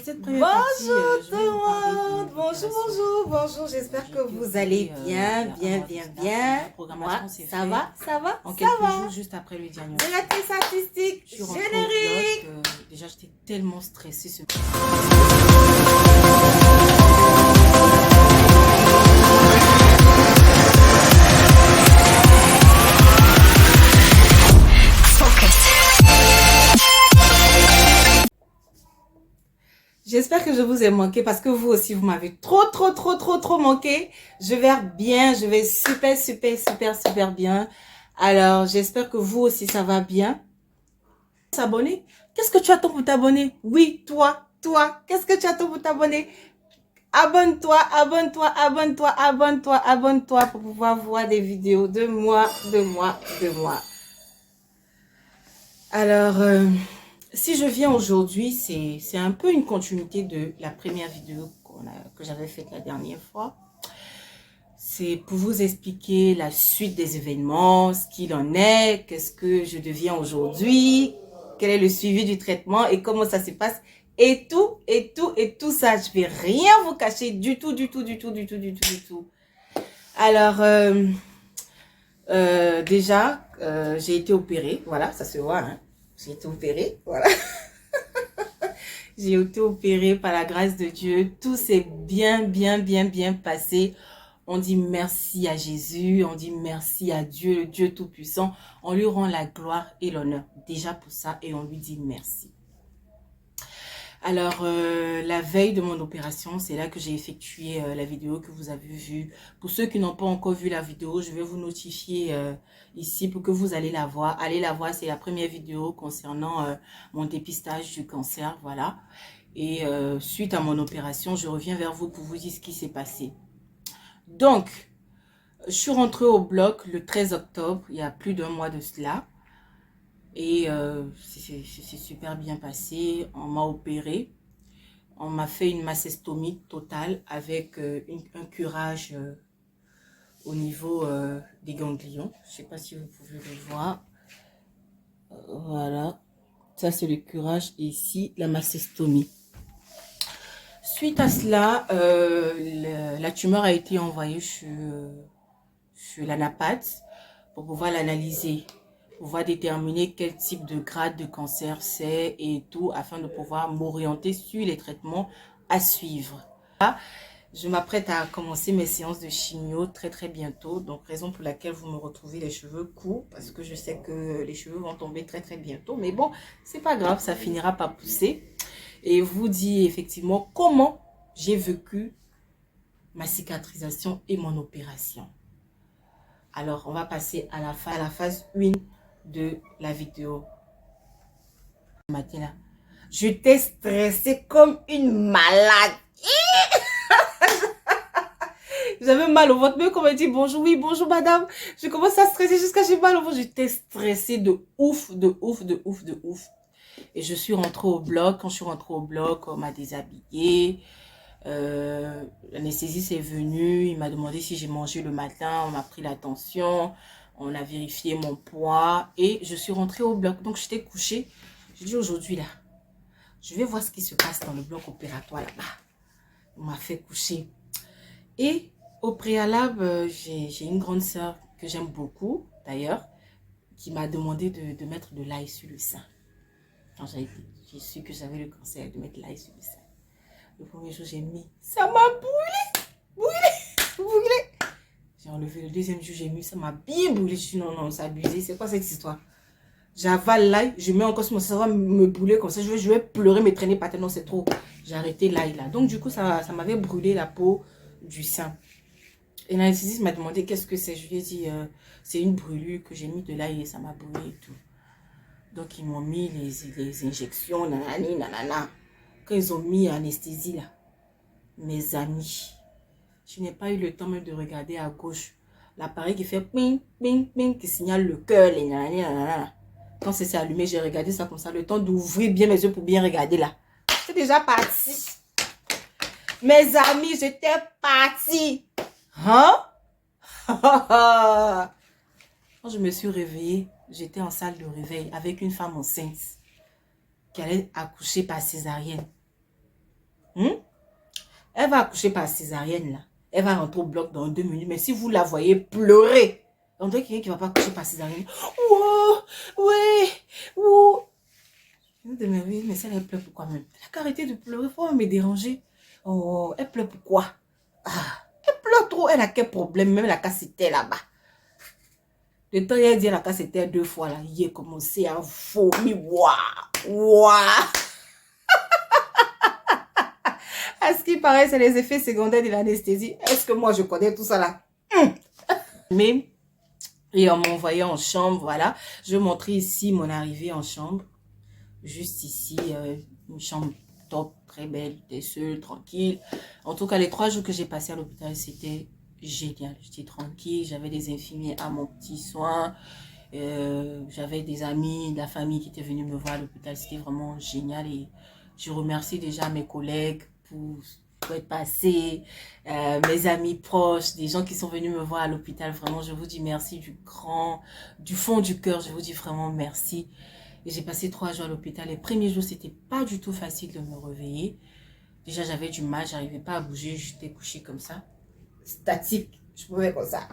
cette première partie, Bonjour je tout vais vous parler le de monde, bonjour, l'opération. bonjour, j'espère que J'ai vous été allez opérée, bien. La programmation Moi, s'est ça faite va, en ça quelques va. jours juste après le diagnostic. Directrice artistique, Je suis rentrée au générique. bloc. Déjà, j'étais tellement stressée. J'espère que je vous ai manqué parce que vous aussi, vous m'avez trop manqué. Je vais bien, je vais super bien. Alors, j'espère que vous aussi, ça va bien. S'abonner? Qu'est-ce que tu attends pour t'abonner? Oui, toi, qu'est-ce que tu attends pour t'abonner? Abonne-toi pour pouvoir voir des vidéos de moi. Alors, si je viens aujourd'hui, c'est un peu une continuité de la première vidéo que j'avais faite la dernière fois. C'est pour vous expliquer la suite des événements, ce qu'il en est, qu'est-ce que je deviens aujourd'hui, quel est le suivi du traitement et comment ça se passe. Et tout ça, je vais rien vous cacher du tout. Alors, déjà, j'ai été opérée, voilà, ça se voit, hein. J'ai été opérée, voilà. J'ai été opérée par la grâce de Dieu. Tout s'est bien passé. On dit merci à Jésus, on dit merci à Dieu, le Dieu Tout-Puissant. On lui rend la gloire et l'honneur déjà pour ça et on lui dit merci. Alors, la veille de mon opération, c'est là que j'ai effectué la vidéo que vous avez vue. Pour ceux qui n'ont pas encore vu la vidéo, je vais vous notifier ici pour que vous allez la voir. Allez la voir, c'est la première vidéo concernant mon dépistage du cancer, voilà. Et suite à mon opération, je reviens vers vous pour vous dire ce qui s'est passé. Donc, je suis rentrée au bloc le 13 octobre, il y a plus d'un mois de cela. Et c'est super bien passé. On m'a opéré. On m'a fait une mastectomie totale avec un curage au niveau des ganglions. Je ne sais pas si vous pouvez le voir. Voilà. Ça, c'est le curage. Et ici, la mastectomie. Suite à cela, la tumeur a été envoyée sur l'anapathe pour pouvoir l'analyser, pour pouvoir déterminer quel type de grade de cancer c'est et tout, afin de pouvoir m'orienter sur les traitements à suivre. Là, je m'apprête à commencer mes séances de chimio très bientôt, donc raison pour laquelle vous me retrouvez les cheveux courts, parce que je sais que les cheveux vont tomber très bientôt, mais bon, c'est pas grave, ça finira par pousser. Et vous dis effectivement comment j'ai vécu ma cicatrisation et mon opération. Alors, on va passer à la phase 1 de la vidéo. Matin là, j'étais stressée comme une malade. J'avais mal au ventre, mais quand on m'a dit bonjour, oui, bonjour madame, je commence à stresser jusqu'à j'ai mal au ventre. J'étais stressée de ouf. Et je suis rentrée au bloc. Quand je suis rentrée au bloc, on m'a déshabillée. L'anesthésiste est venu, il m'a demandé si j'ai mangé le matin, on m'a pris la tension, on a vérifié mon poids et je suis rentrée au bloc. Donc j'étais couchée. Je dis aujourd'hui là, je vais voir ce qui se passe dans le bloc opératoire là-bas. On m'a fait coucher. Et au préalable, j'ai une grande sœur que j'aime beaucoup d'ailleurs, qui m'a demandé de mettre de l'ail sur le sein. Quand j'ai su que j'avais le cancer, de mettre l'ail sur le sein. Le premier jour, j'ai mis, ça m'a brûlé. J'ai enlevé le deuxième jour, j'ai mis, ça m'a bien brûlé. Je dis non, c'est abusé. C'est quoi cette histoire? J'avale l'ail, je mets encore sur mon ça va me brûler comme ça. Je vais pleurer, me traîner par terre. Non, c'est trop. J'ai arrêté l'ail là. Donc, du coup, ça m'avait brûlé la peau du sein. Et l'anesthésiste m'a demandé qu'est-ce que c'est. Je lui ai dit, c'est une brûlure que j'ai mis de l'ail et ça m'a brûlé et tout. Donc, ils m'ont mis les injections, nanana. Quand ils ont mis anesthésie là, mes amis, je n'ai pas eu le temps même de regarder à gauche l'appareil qui fait ping, qui signale le cœur, les nanana. Quand c'est allumé, j'ai regardé ça comme ça, le temps d'ouvrir bien mes yeux pour bien regarder là. C'est déjà parti. Mes amis, j'étais partie. Hein? Quand je me suis réveillée, j'étais en salle de réveil avec une femme enceinte qui allait accoucher par césarienne. Hmm? Elle va accoucher par césarienne, là. Elle va rentrer au bloc dans 2 minutes. Mais si vous la voyez pleurer, on dirait quelqu'un qui ne va pas accoucher par césarienne. Wow, ouais, wow. Mais ça, elle pleure pourquoi même? Elle a qu'à arrêter de pleurer, faut me déranger. Oh, elle pleure pourquoi? Ah, elle pleure trop, elle a quel problème? Même la cassette là-bas. Le temps, elle dit la cassette 2 fois là. Il a commencé à vomir. Waouh, waouh. À ce qui paraît, c'est les effets secondaires de l'anesthésie. Est-ce que moi, je connais tout ça là? Mais, et on m'a envoyé en chambre, voilà. Je vais montrer ici mon arrivée en chambre. Juste ici, une chambre top, très belle, j'étais seule, tranquille. En tout cas, les 3 jours que j'ai passé à l'hôpital, c'était génial. J'étais tranquille, j'avais des infirmiers à mon petit soin. J'avais des amis, de la famille qui étaient venus me voir à l'hôpital. C'était vraiment génial et je remercie déjà mes collègues pour être passés, mes amis proches, des gens qui sont venus me voir à l'hôpital. Vraiment, je vous dis merci du fond du cœur. Je vous dis vraiment merci. Et j'ai passé 3 jours à l'hôpital. Les premiers jours, c'était pas du tout facile de me réveiller. Déjà, j'avais du mal, j'arrivais pas à bouger. J'étais couchée comme ça, statique. Je pouvais comme ça.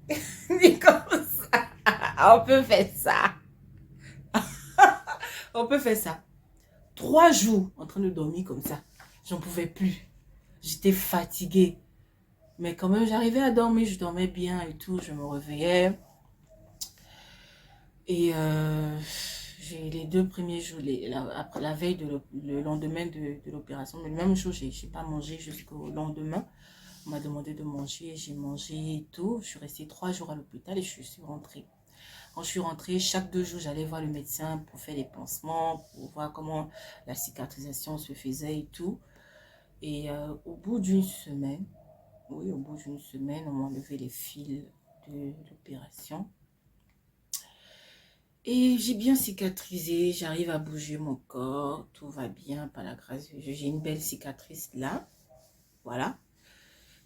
Comme ça. On peut faire ça. On peut faire ça. 3 jours en train de dormir comme ça. J'en pouvais plus. J'étais fatiguée. Mais quand même, j'arrivais à dormir. Je dormais bien et tout. Je me réveillais. Et les 2 premiers jours, après la veille, le lendemain de l'opération, mais le même jour, je n'ai pas mangé jusqu'au lendemain. On m'a demandé de manger. J'ai mangé et tout. Je suis restée 3 jours à l'hôpital et je suis rentrée. Quand je suis rentrée, chaque 2 jours, j'allais voir le médecin pour faire les pansements, pour voir comment la cicatrisation se faisait et tout. Et au bout d'une semaine, oui, au bout d'une semaine, on m'a enlevé les fils de l'opération. Et j'ai bien cicatrisé, j'arrive à bouger mon corps, tout va bien par la grâce de Dieu. J'ai une belle cicatrice là, voilà.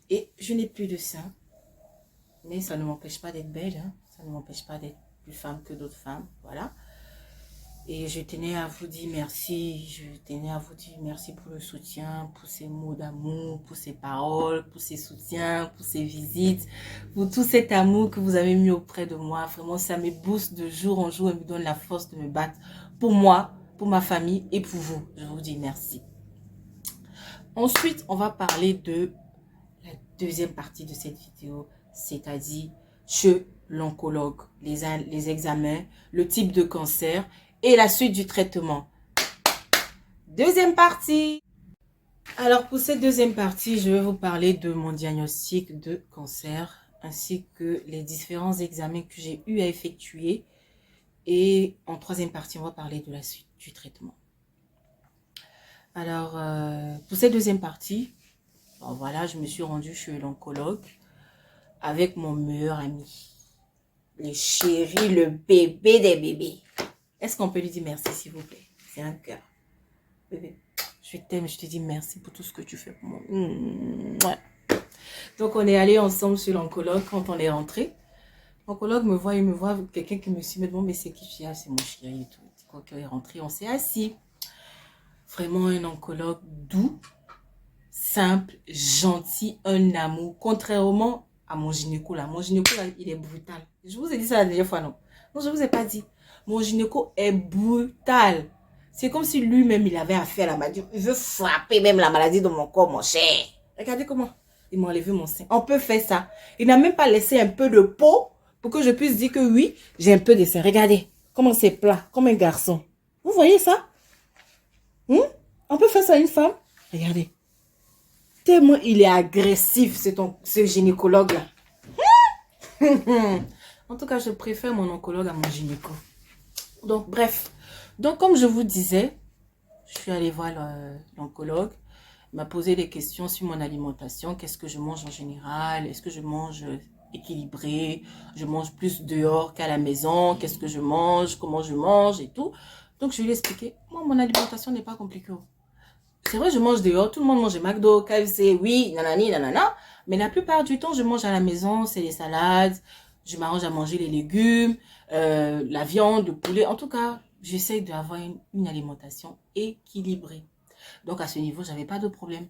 Et je n'ai plus de sein, mais ça ne m'empêche pas d'être belle, hein. Ça ne m'empêche pas d'être plus femme que d'autres femmes, voilà. Et je tenais à vous dire merci, je tenais à vous dire merci pour le soutien, pour ces mots d'amour, pour ces paroles, pour ces soutiens, pour ces visites, pour tout cet amour que vous avez mis auprès de moi. Vraiment, ça me booste de jour en jour et me donne la force de me battre pour moi, pour ma famille et pour vous. Je vous dis merci. Ensuite, on va parler de la deuxième partie de cette vidéo, c'est-à-dire chez l'oncologue, les examens, le type de cancer et la suite du traitement. Deuxième partie. Alors pour cette deuxième partie, je vais vous parler de mon diagnostic de cancer ainsi que les différents examens que j'ai eu à effectuer. Et en troisième partie, on va parler de la suite du traitement. Alors pour cette deuxième partie, bon, voilà, je me suis rendue chez l'oncologue avec mon meilleur ami. Le chéri, le bébé des bébés. Est-ce qu'on peut lui dire merci, s'il vous plaît? C'est un cœur. Bébé, je t'aime, je te dis merci pour tout ce que tu fais pour moi. Ouais. Donc, on est allé ensemble sur l'oncologue quand on est rentré. L'oncologue me voit, il me voit, quelqu'un qui me suit, me demande, mais c'est qui? Je dis, ah, c'est mon chéri et tout. Quand on est rentré, on s'est assis. Vraiment un oncologue doux, simple, gentil, un amour. Contrairement à mon gynéco là. Mon gynéco là, il est brutal. Je vous ai dit ça la dernière fois, non? Non, je ne vous ai pas dit. Mon gynéco est brutal. C'est comme si lui-même, il avait affaire à la maladie. Il veut frapper même la maladie dans mon corps, mon cher. Regardez comment il m'a enlevé mon sein. On peut faire ça. Il n'a même pas laissé un peu de peau pour que je puisse dire que oui, j'ai un peu de sein. Regardez comment c'est plat, comme un garçon. Vous voyez ça? On peut faire ça à une femme? Regardez. Tellement il est agressif, ce gynécologue-là. En tout cas, je préfère mon oncologue à mon gynéco. Donc, bref. Donc, comme je vous disais, je suis allée voir l'oncologue. Il m'a posé des questions sur mon alimentation. Qu'est-ce que je mange en général? Est-ce que je mange équilibré? Je mange plus dehors qu'à la maison? Qu'est-ce que je mange? Comment je mange et tout. Donc, je lui ai expliqué. Moi, mon alimentation n'est pas compliquée. C'est vrai, je mange dehors. Tout le monde mange McDo, KFC, oui, nanani, nanana. Mais la plupart du temps, je mange à la maison. C'est les salades. Je m'arrange à manger les légumes, la viande, le poulet. En tout cas, j'essaie d'avoir une alimentation équilibrée. Donc, à ce niveau, j'avais pas de problème.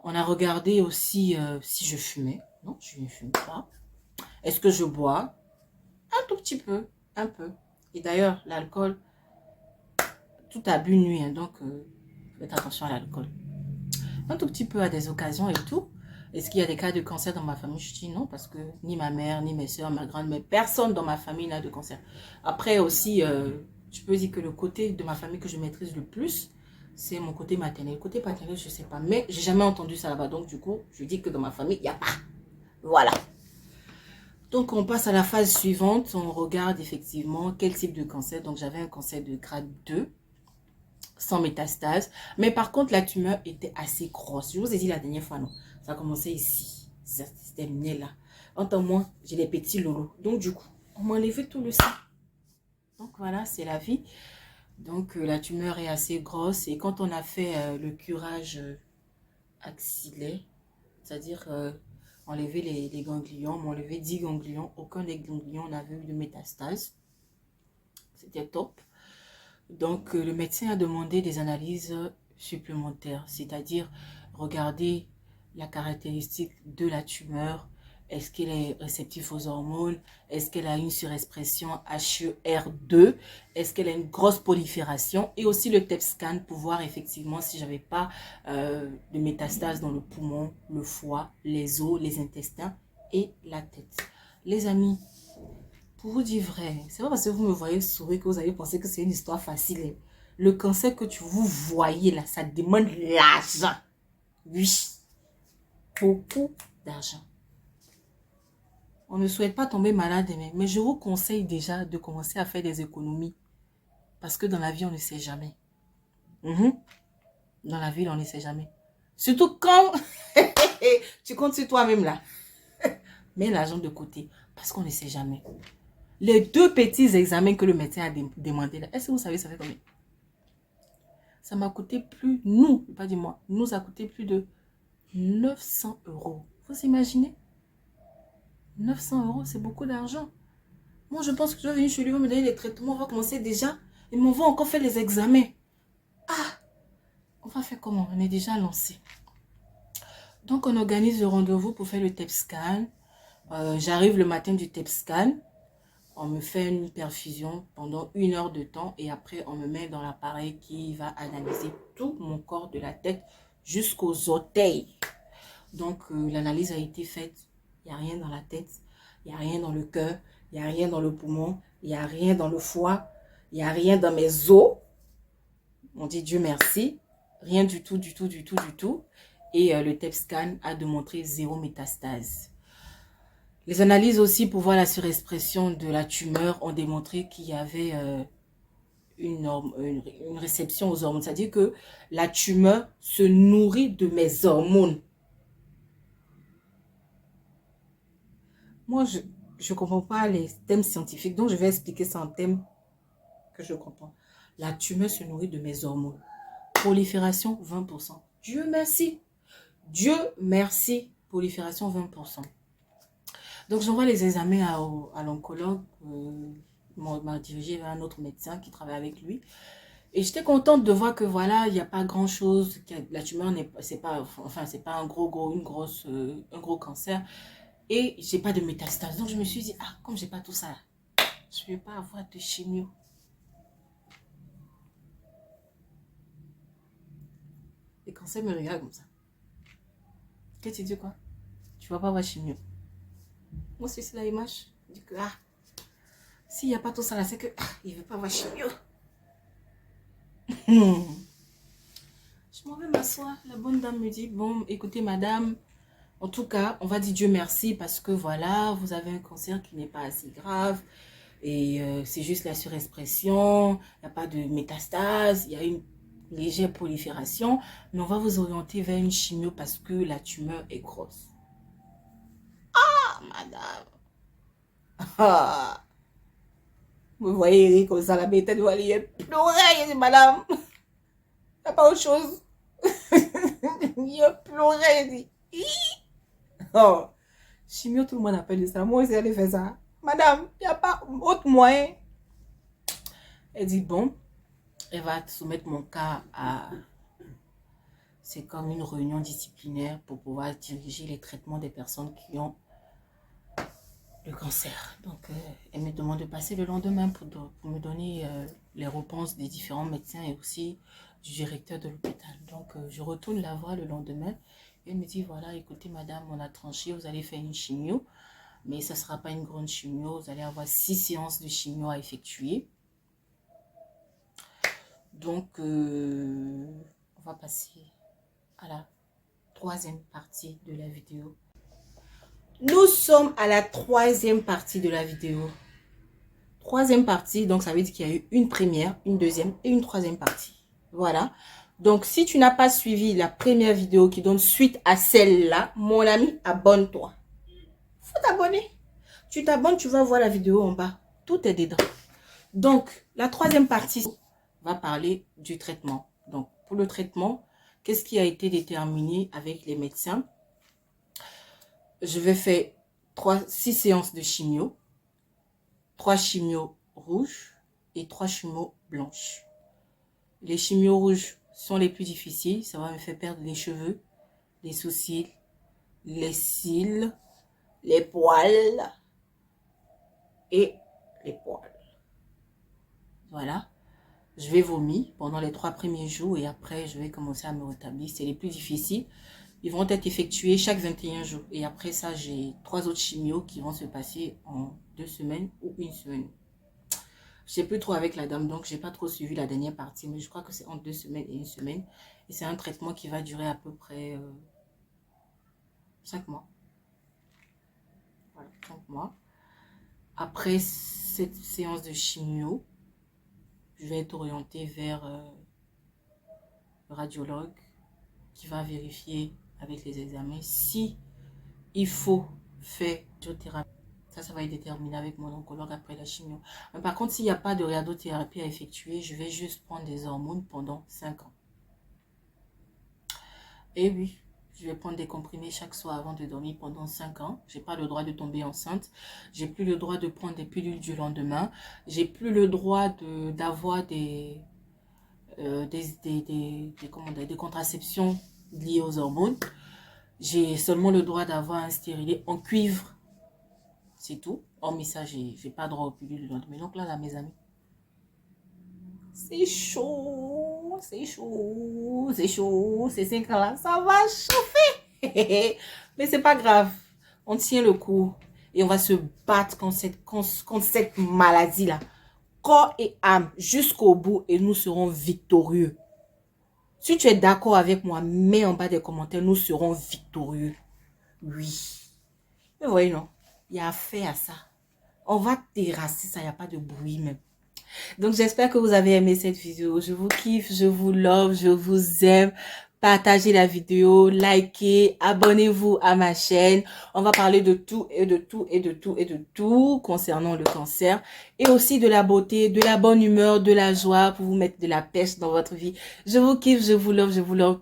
On a regardé aussi si je fumais. Non, je ne fume pas. Est-ce que je bois? Un tout petit peu, un peu. Et d'ailleurs, l'alcool, tout abus nuit, hein, donc faites attention à l'alcool. Un tout petit peu à des occasions et tout. Est-ce qu'il y a des cas de cancer dans ma famille? Je dis non, parce que ni ma mère, ni mes soeurs, ma grand-mère, personne dans ma famille n'a de cancer. Après aussi, je peux dire que le côté de ma famille que je maîtrise le plus, c'est mon côté maternel. Le côté paternel, je ne sais pas, mais j'ai jamais entendu ça là-bas. Donc du coup, je dis que dans ma famille, il n'y a pas. Voilà. Donc on passe à la phase suivante. On regarde effectivement quel type de cancer. Donc j'avais un cancer de grade 2. Sans métastase. Mais par contre, la tumeur était assez grosse. Je vous ai dit la dernière fois, non? Ça a commencé ici. Ça s'est terminé là. Entre moi, j'ai des petits loulous. Donc, du coup, on m'a enlevé tout le sang. Donc, voilà, c'est la vie. Donc, la tumeur est assez grosse. Et quand on a fait le curage axillaire, c'est-à-dire enlever les ganglions, on m'a enlevé 10 ganglions. Aucun des ganglions n'avait eu de métastase. C'était top. Donc, le médecin a demandé des analyses supplémentaires, c'est-à-dire regarder la caractéristique de la tumeur. Est-ce qu'elle est réceptive aux hormones? Est-ce qu'elle a une surexpression HER2? Est-ce qu'elle a une grosse prolifération? Et aussi le TEP scan pour voir effectivement si j'avais pas de métastases dans le poumon, le foie, les os, les intestins et la tête. Les amis, pour vous dire vrai, c'est pas parce que vous me voyez sourire que vous allez penser que c'est une histoire facile. Hein. Le cancer que vous voyez là, ça demande l'argent. Oui, beaucoup d'argent. On ne souhaite pas tomber malade, mais je vous conseille déjà de commencer à faire des économies. Parce que dans la vie, on ne sait jamais. Dans la vie, on ne sait jamais. Surtout quand tu comptes sur toi-même là. Mets l'argent de côté. Parce qu'on ne sait jamais. Les 2 petits examens que le médecin a demandé là, est-ce que vous savez ça fait combien? Ça m'a coûté plus, pas du moi, nous a coûté plus de 900 €. Vous imaginez? 900 €, c'est beaucoup d'argent. Moi, je pense que je vais venir chez lui, il va me donner les traitements, on va commencer déjà. Et on va encore faire les examens. Ah, on va faire comment? On est déjà lancé. Donc, on organise le rendez-vous pour faire le TEP scan. J'arrive le matin du TEP scan. On me fait une perfusion pendant 1 heure de temps et après on me met dans l'appareil qui va analyser tout mon corps de la tête jusqu'aux orteils. Donc l'analyse a été faite. Il n'y a rien dans la tête, il n'y a rien dans le cœur, il n'y a rien dans le poumon, il n'y a rien dans le foie, il n'y a rien dans mes os. On dit Dieu merci. Rien du tout, du tout, du tout, du tout. Et le TEP scan a démontré 0 métastase. Les analyses aussi pour voir la surexpression de la tumeur ont démontré qu'il y avait une réception aux hormones. C'est-à-dire que la tumeur se nourrit de mes hormones. Moi, je ne comprends pas les thèmes scientifiques, donc je vais expliquer ça en thème que je comprends. La tumeur se nourrit de mes hormones. Prolifération 20%. Dieu merci. Dieu merci. Prolifération 20%. Donc, j'envoie les examens à l'oncologue. M'a dirigé vers un autre médecin qui travaille avec lui. Et j'étais contente de voir que voilà, il n'y a pas grand-chose. La tumeur, c'est pas un gros cancer. Et j'ai pas de métastase. Donc, je me suis dit, ah, comme j'ai pas tout ça, je ne vais pas avoir de chimio. Les cancers me regardent comme ça. Qu'est-ce que tu dis quoi? Tu vas pas avoir chimio. Moi, c'est la image. Je dis que, ah, s'il n'y a pas tout ça là, c'est que, ah, il ne veut pas avoir chimio. Je m'en vais m'asseoir. La bonne dame me dit, bon, écoutez, madame, en tout cas, on va dire Dieu merci parce que voilà, vous avez un cancer qui n'est pas assez grave. Et c'est juste la surexpression, il n'y a pas de métastase, il y a une légère prolifération. Mais on va vous orienter vers une chimio parce que la tumeur est grosse. Ah, madame. Ah. Vous voyez Eric comme ça, la bête doit aller pleurer. Il dit, madame, il n'y a pas autre chose. Il pleurait, il dit. Oh. Chimio, tout le monde appelle ça. Moi aussi, elle fait ça. Madame, il n'y a pas autre moyen. Elle dit, bon, elle va soumettre mon cas à c'est comme une réunion disciplinaire pour pouvoir diriger les traitements des personnes qui ont le cancer. Donc, elle me demande de passer le lendemain pour me donner les réponses des différents médecins et aussi du directeur de l'hôpital. Donc, je retourne la voir le lendemain et elle me dit, voilà, écoutez, madame, on a tranché, vous allez faire une chimio, mais ça ne sera pas une grande chimio, vous allez avoir 6 séances de chimio à effectuer. Donc, on va passer à la 3e partie de la vidéo. Nous sommes à la 3e partie de la vidéo. 3e partie, donc ça veut dire qu'il y a eu une première, une deuxième et une 3e partie. Voilà. Donc, si tu n'as pas suivi la première vidéo qui donne suite à celle-là, mon ami, abonne-toi. Faut t'abonner. Tu t'abonnes, tu vas voir la vidéo en bas. Tout est dedans. Donc, la 3e partie va parler du traitement. Donc, pour le traitement, qu'est-ce qui a été déterminé avec les médecins? Je vais faire 6 séances de chimio, 3 chimios rouges et 3 chimios blanches. Les chimios rouges sont les plus difficiles. Ça va me faire perdre les cheveux, les sourcils, les cils, les poils et les poils. Voilà. Je vais vomir pendant les 3 premiers jours et après, je vais commencer à me rétablir. C'est les plus difficiles. Ils vont être effectués chaque 21 jours. Et après ça, j'ai 3 autres chimios qui vont se passer en 2 semaines ou 1 semaine. Je sais plus trop avec la dame, donc j'ai pas trop suivi la dernière partie. Mais je crois que c'est en 2 semaines et 1 semaine. Et c'est un traitement qui va durer à peu près 5 mois. Voilà, 5 mois. Après cette séance de chimio, je vais être orientée vers le radiologue qui va vérifier avec les examens si il faut faire radiothérapie. Ça va être déterminé avec mon oncologue après la chimio. Mais par contre, s'il n'y a pas de radiothérapie à effectuer, je vais juste prendre des hormones pendant 5 ans. Et oui, je vais prendre des comprimés chaque soir avant de dormir pendant 5 ans. Je n'ai pas le droit de tomber enceinte. J'ai plus le droit de prendre des pilules du lendemain. J'ai plus le droit d'avoir des contraceptions liées aux hormones. J'ai seulement le droit d'avoir un stérilet en cuivre. C'est tout. Hormis ça, j'ai pas droit aux pilules du lendemain. Donc là, mes amis, c'est chaud. C'est chaud. C'est chaud. Ces 5 ans-là, ça va chauffer. Mais c'est pas grave. On tient le coup. Et on va se battre contre cette maladie-là. Corps et âme jusqu'au bout. Et nous serons victorieux. Si tu es d'accord avec moi, mets en bas des commentaires. Nous serons victorieux. Oui. Mais voyez, non. Il y a affaire à ça. On va terrasser ça. Il n'y a pas de bruit même. Donc, j'espère que vous avez aimé cette vidéo. Je vous kiffe, je vous love, je vous aime. Partagez la vidéo, likez, abonnez-vous à ma chaîne. On va parler de tout et de tout et de tout et de tout concernant le cancer. Et aussi de la beauté, de la bonne humeur, de la joie pour vous mettre de la pêche dans votre vie. Je vous kiffe, je vous love, je vous love.